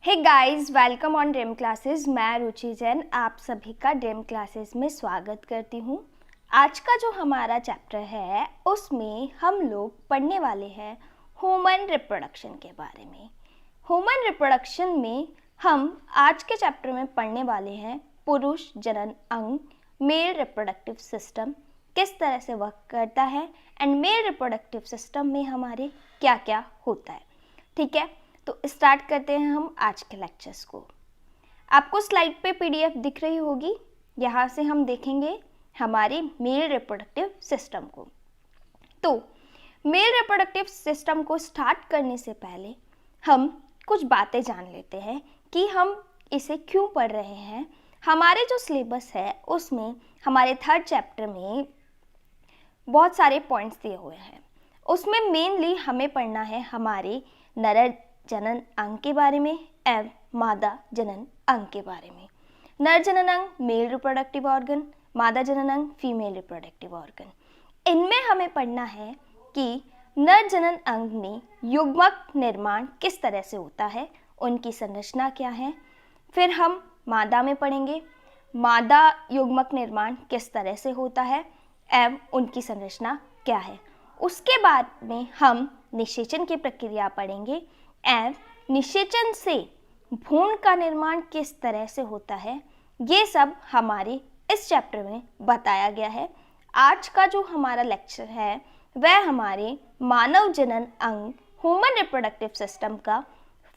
Hey guys, welcome on dream classes. मैं रुचि जैन आप सभी का ड्रीम क्लासेस में स्वागत करती हूँ। आज का जो हमारा चैप्टर है उसमें हम लोग पढ़ने वाले हैं ह्यूमन रिप्रोडक्शन के बारे में। ह्यूमन रिप्रोडक्शन में हम आज के चैप्टर में पढ़ने वाले हैं पुरुष जनन अंग, मेल रिप्रोडक्टिव सिस्टम किस तरह से वर्क करता है एंड मेल रिप्रोडक्टिव सिस्टम में हमारे क्या क्या होता है। ठीक है, तो स्टार्ट करते हैं हम आज के लेक्चर्स को। आपको स्लाइड पे पीडीएफ दिख रही होगी, यहाँ से हम देखेंगे हमारे मेल रिप्रोडक्टिव सिस्टम को। तो मेल रिप्रोडक्टिव सिस्टम को स्टार्ट करने से पहले हम कुछ बातें जान लेते हैं कि हम इसे क्यों पढ़ रहे हैं। हमारे जो सिलेबस है उसमें हमारे थर्ड चैप्टर में बहुत सारे पॉइंट्स दिए हुए हैं। उसमें मेनली हमें पढ़ना है हमारे नर जनन अंग के बारे में एवं मादा जनन अंग के बारे में। नर जनन अंग मेल रिप्रोडक्टिव ऑर्गन, मादा जनन अंग फीमेल रिप्रोडक्टिव ऑर्गन। इनमें हमें पढ़ना है कि नर जनन अंग में युग्मक निर्माण किस तरह से होता है, उनकी संरचना क्या है। फिर हम मादा में पढ़ेंगे मादा युग्मक निर्माण किस तरह से होता है एवं उनकी संरचना क्या है। उसके बाद में हम निषेचन की प्रक्रिया पढ़ेंगे एवं निषेचन से भ्रूण का निर्माण किस तरह से होता है। ये सब हमारे इस चैप्टर में बताया गया है। आज का जो हमारा लेक्चर है वह हमारे मानव जनन अंग ह्यूमन रिप्रोडक्टिव सिस्टम का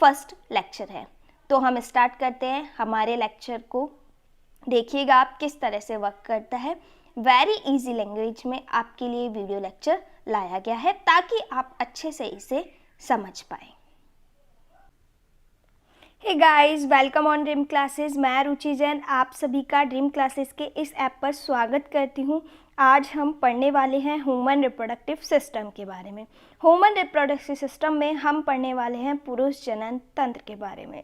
फर्स्ट लेक्चर है। तो हम स्टार्ट करते हैं हमारे लेक्चर को। देखिएगा आप किस तरह से वर्क करता है। वेरी इजी लैंग्वेज में आपके लिए वीडियो लेक्चर लाया गया है ताकि आप अच्छे से इसे समझ पाएं। Hey guys, welcome on dream classes. मैं रुचि जैन आप सभी का ड्रीम क्लासेस के इस ऐप पर स्वागत करती हूँ। आज हम पढ़ने वाले हैं ह्यूमन रिप्रोडक्टिव सिस्टम के बारे में। ह्यूमन रिप्रोडक्टिव सिस्टम में हम पढ़ने वाले हैं पुरुष जनन तंत्र के बारे में।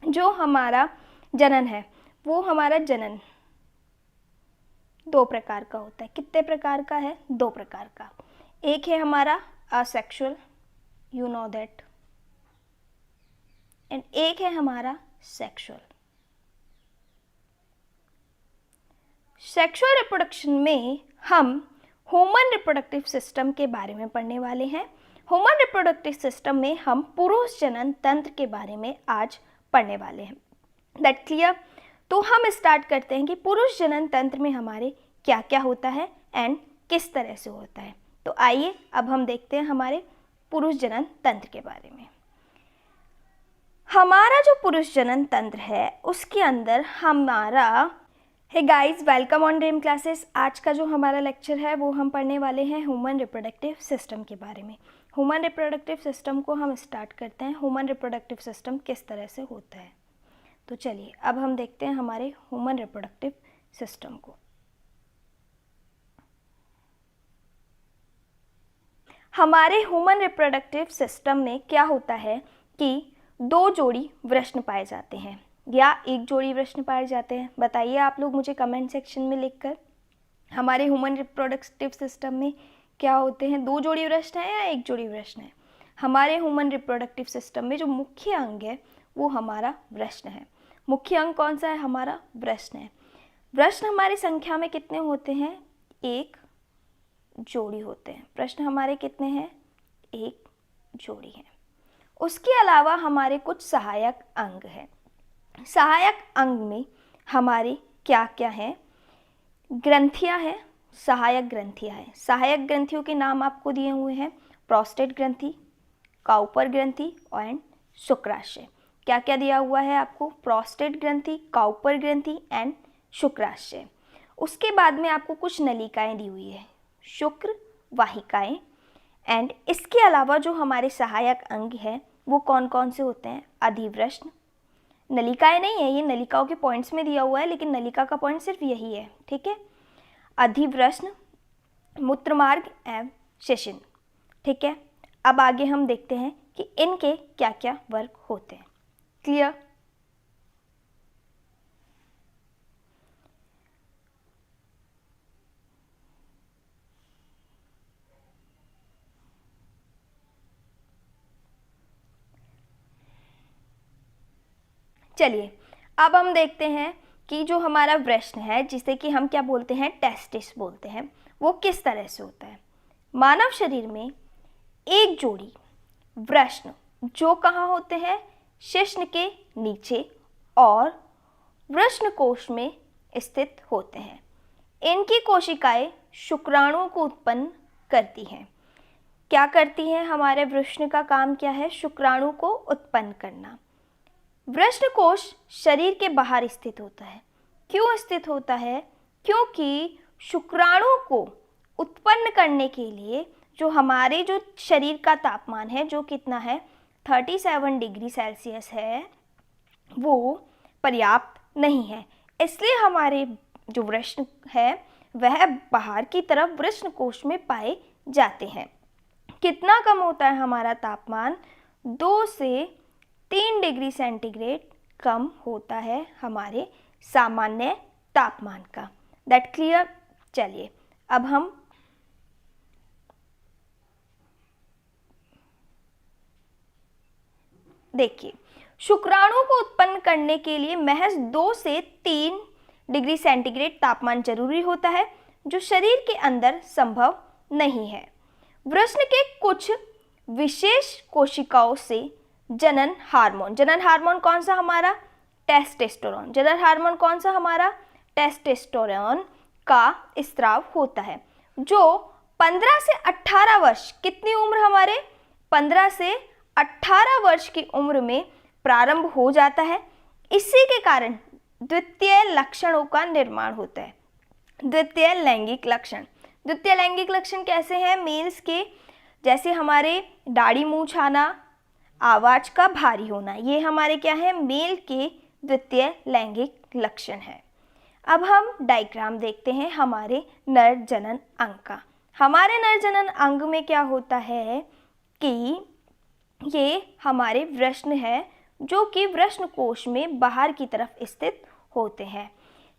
जो हमारा जनन है वो हमारा जनन दो प्रकार का होता है। कितने प्रकार का है? दो प्रकार का। एक है हमारा asexual, you know that, and एक है हमारा सेक्सुअल। सेक्सुअल रिप्रोडक्शन में हम ह्यूमन रिप्रोडक्टिव सिस्टम के बारे में पढ़ने वाले हैं। ह्यूमन रिप्रोडक्टिव सिस्टम में हम पुरुष जनन तंत्र के बारे में आज पढ़ने वाले हैं। That clear? तो हम स्टार्ट करते हैं कि पुरुष जनन तंत्र में हमारे क्या क्या होता है एंड किस तरह से होता है। तो आइए अब हम देखते हैं हमारे पुरुष जनन तंत्र के बारे में। हमारा जो पुरुष जनन तंत्र है उसके अंदर हमारा, hey guys, welcome on dream classes. आज का जो हमारा लेक्चर है वो हम पढ़ने वाले हैं ह्यूमन रिप्रोडक्टिव सिस्टम के बारे में। ह्यूमन रिप्रोडक्टिव सिस्टम को हम स्टार्ट करते हैं। ह्यूमन रिप्रोडक्टिव सिस्टम किस तरह से होता है, तो चलिए अब हम देखते हैं हमारे ह्यूमन रिप्रोडक्टिव सिस्टम को। हमारे ह्यूमन रिप्रोडक्टिव सिस्टम में क्या होता है कि दो जोड़ी वृषण पाए जाते हैं या एक जोड़ी वृषण पाए जाते हैं। बताइए आप लोग मुझे कमेंट सेक्शन में लिखकर, हमारे ह्यूमन रिप्रोडक्टिव सिस्टम में क्या होते हैं? दो जोड़ी वृषण है या एक जोड़ी वृषण है? हमारे ह्यूमन रिप्रोडक्टिव सिस्टम में जो मुख्य अंग है वो हमारा वृषण है। मुख्य अंग कौन सा है? हमारा वृषण है। वृषण हमारी संख्या में कितने होते हैं? एक जोड़ी होते हैं। प्रश्न हमारे कितने हैं? एक जोड़ी है। उसके अलावा हमारे कुछ सहायक अंग हैं। सहायक अंग में हमारे क्या क्या है? ग्रंथियां हैं, सहायक ग्रंथियां हैं। सहायक ग्रंथियों के नाम आपको दिए हुए हैं प्रोस्टेट ग्रंथि, काउपर ग्रंथि एंड शुक्राशय। क्या क्या दिया हुआ है आपको? प्रोस्टेट ग्रंथि, काउपर ग्रंथि एंड शुक्राशय। उसके बाद में आपको कुछ नलिकाएं दी हुई है, शुक्र वाहिकाएं। एंड इसके अलावा जो हमारे सहायक अंग हैं वो कौन कौन से होते हैं? अधिवृष्ण, नलिकाएं नहीं है, ये नलिकाओं के पॉइंट्स में दिया हुआ है लेकिन नलिका का पॉइंट सिर्फ यही है। ठीक है, अधिवृष्ण, मूत्रमार्ग एवं शिशिन। ठीक है, अब आगे हम देखते हैं कि इनके क्या क्या वर्क होते हैं। क्लियर? चलिए अब हम देखते हैं कि जो हमारा वृषण है, जिसे कि हम क्या बोलते हैं, टेस्टिस बोलते हैं, वो किस तरह से होता है। मानव शरीर में एक जोड़ी वृषण जो कहाँ होते हैं, शिश्न के नीचे और वृषण कोश में स्थित होते हैं। इनकी कोशिकाएं शुक्राणु को उत्पन्न करती हैं। क्या करती हैं, हमारे वृषण का काम क्या है, शुक्राणु को उत्पन्न करना। वृषण कोश शरीर के बाहर स्थित होता है। क्यों स्थित होता है, क्योंकि शुक्राणु को उत्पन्न करने के लिए जो हमारे जो शरीर का तापमान है, जो कितना है 37 डिग्री सेल्सियस है, वो पर्याप्त नहीं है। इसलिए हमारे जो वृषण है वह बाहर की तरफ वृषण कोश में पाए जाते हैं। कितना कम होता है हमारा तापमान, 2 से 3 डिग्री सेंटीग्रेड कम होता है हमारे सामान्य तापमान का। That clear. चलिए अब हम देखिए, शुक्राणु को उत्पन्न करने के लिए महज 2 से 3 डिग्री सेंटीग्रेड तापमान जरूरी होता है, जो शरीर के अंदर संभव नहीं है। वृषण के कुछ विशेष कोशिकाओं से जनन हार्मोन कौन सा हमारा, टेस्टोस्टेरोन। जनन हार्मोन कौन सा हमारा, टेस्टोस्टेरोन का स्राव होता है, जो 15 से 18 वर्ष, कितनी उम्र हमारे 15 से 18 वर्ष की उम्र में प्रारंभ हो जाता है। इसी के कारण द्वितीय लक्षणों का निर्माण होता है। द्वितीय लैंगिक लक्षण, द्वितीय लैंगिक लक्षण कैसे हैं, मेल्स के, जैसे हमारे दाढ़ी मूंछ आना, आवाज का भारी होना, ये हमारे क्या है, मेल के द्वितीय लैंगिक लक्षण है। अब हम डायग्राम देखते हैं हमारे नर जनन अंग का। हमारे नर जनन अंग में क्या होता है कि ये हमारे वृषण है, जो कि वृषण कोश में बाहर की तरफ स्थित होते हैं।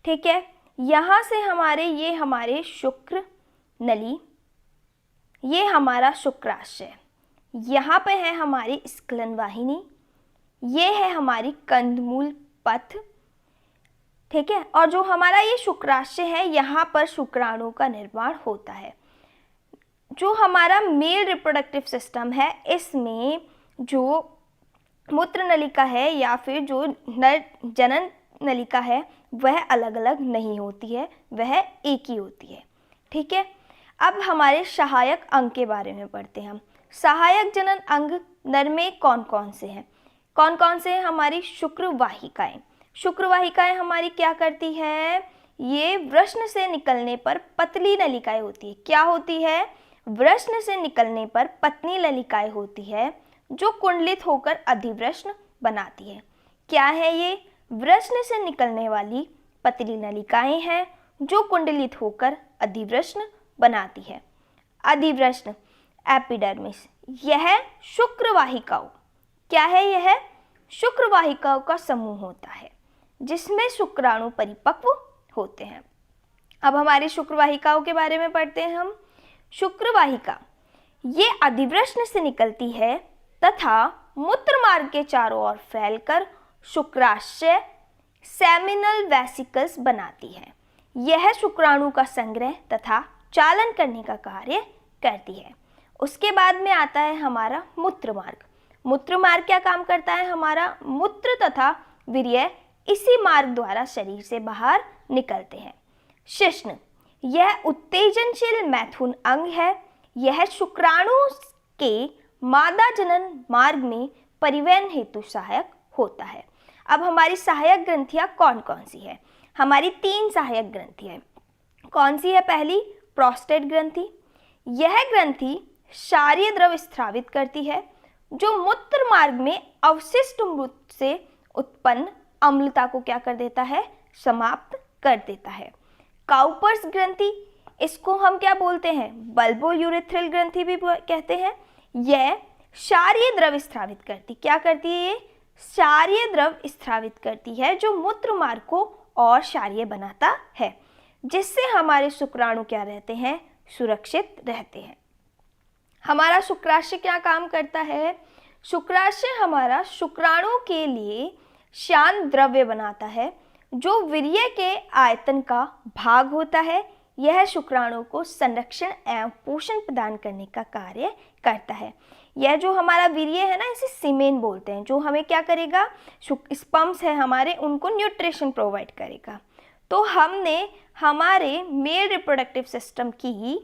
ठीक है, यहाँ से ये हमारे शुक्र नली, ये हमारा शुक्राशय, यहाँ पे है हमारी स्खलन वाहिनी, ये है हमारी कंदमूल पथ। ठीक है, और जो हमारा ये शुक्राशय है, यहाँ पर शुक्राणु का निर्माण होता है। जो हमारा मेल रिप्रोडक्टिव सिस्टम है, इसमें जो मूत्र नलिका है या फिर जो नर जनन नलिका है, वह अलग अलग नहीं होती है, वह एक ही होती है। ठीक है, अब हमारे सहायक अंग के बारे में पढ़ते हैं हम। सहायक जनन अंग नर में कौन कौन से हैं, कौन कौन से हैं, हमारी शुक्रवाहिकाएं। शुक्रवाहिकाएं हमारी क्या करती है, ये वृषण से निकलने पर पतली नलिकाएं होती है। क्या होती है, वृषण से निकलने पर पतली नलिकाएं होती है, जो कुंडलित होकर अधिवृषण बनाती है। क्या है ये, वृषण से निकलने वाली पतली नलिकाएं हैं, जो कुंडलित होकर अधिवृषण बनाती है। अधिवृषण एपिडर्मिस, यह शुक्रवाहिकाओं, क्या है, यह शुक्रवाहिकाओं का समूह होता है, जिसमें शुक्राणु परिपक्व होते हैं। अब हमारी शुक्रवाहिकाओं के बारे में पढ़ते हैं हम। शुक्रवाहिका ये अधिवृषण से निकलती है तथा मूत्र मार्ग के चारों ओर फैलकर शुक्राशय सेमिनल वेसिकल्स बनाती है। यह शुक्राणु का संग्रह तथा चालन करने का कार्य करती है। उसके बाद में आता है हमारा मूत्र मार्ग। मूत्र मार्ग क्या काम करता है, हमारा मूत्र तथा वीर्य इसी मार्ग द्वारा शरीर से बाहर निकलते हैं। शिश्न यह उत्तेजनशील मैथुन अंग है। यह शुक्राणु के मादा जनन मार्ग में परिवहन हेतु सहायक होता है। अब हमारी सहायक ग्रंथियां कौन कौन सी है, हमारी 3 सहायक ग्रंथियां। कौन सी है, पहली प्रोस्टेट ग्रंथि। यह ग्रंथि क्षारीय द्रव स्रावित करती है, जो मूत्र मार्ग में अवशिष्ट मूत्र से उत्पन्न अम्लता को क्या कर देता है, समाप्त कर देता है। काउपर्स ग्रंथि, इसको हम क्या बोलते हैं, बल्बोयूरेथ्रल ग्रंथि भी कहते हैं। यह क्षारीय द्रव स्रावित करती, क्या करती है, ये क्षारीय द्रव स्रावित करती है, जो मूत्र मार्ग को और क्षारीय बनाता है, जिससे हमारे शुक्राणु क्या रहते हैं, सुरक्षित रहते हैं। हमारा शुक्राशय क्या काम करता है, शुक्राशय हमारा शुक्राणु के लिए शांत द्रव्य बनाता है जो वीर्य के आयतन का भाग होता है। यह शुक्राणु को संरक्षण एवं पोषण प्रदान करने का कार्य करता है। यह जो हमारा वीर्य है ना, इसे सीमेन बोलते हैं, जो हमें क्या करेगा, स्पर्म्स है हमारे, उनको न्यूट्रिशन प्रोवाइड करेगा। तो हमने हमारे मेल रिप्रोडक्टिव सिस्टम की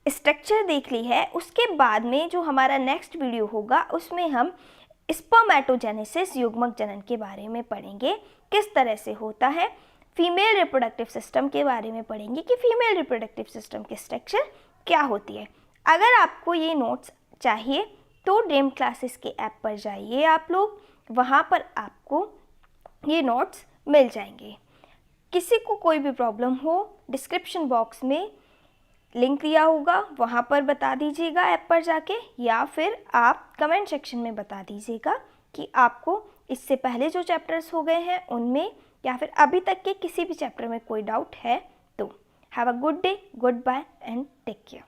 स्ट्रक्चर देख ली है। उसके बाद में जो हमारा नेक्स्ट वीडियो होगा उसमें हम स्पर्मेटोजेनेसिस युग्मक जनन के बारे में पढ़ेंगे, किस तरह से होता है। फीमेल रिप्रोडक्टिव सिस्टम के बारे में पढ़ेंगे कि फीमेल रिप्रोडक्टिव सिस्टम की स्ट्रक्चर क्या होती है। अगर आपको ये नोट्स चाहिए तो ड्रीम क्लासेस के ऐप पर जाइए आप लोग, वहाँ पर आपको ये नोट्स मिल जाएंगे। किसी को कोई भी प्रॉब्लम हो, डिस्क्रिप्शन बॉक्स में लिंक दिया होगा, वहाँ पर बता दीजिएगा ऐप पर जाके, या फिर आप कमेंट सेक्शन में बता दीजिएगा कि आपको इससे पहले जो चैप्टर्स हो गए हैं उनमें या फिर अभी तक के किसी भी चैप्टर में कोई डाउट है तो। Have a good day, good bye and take care.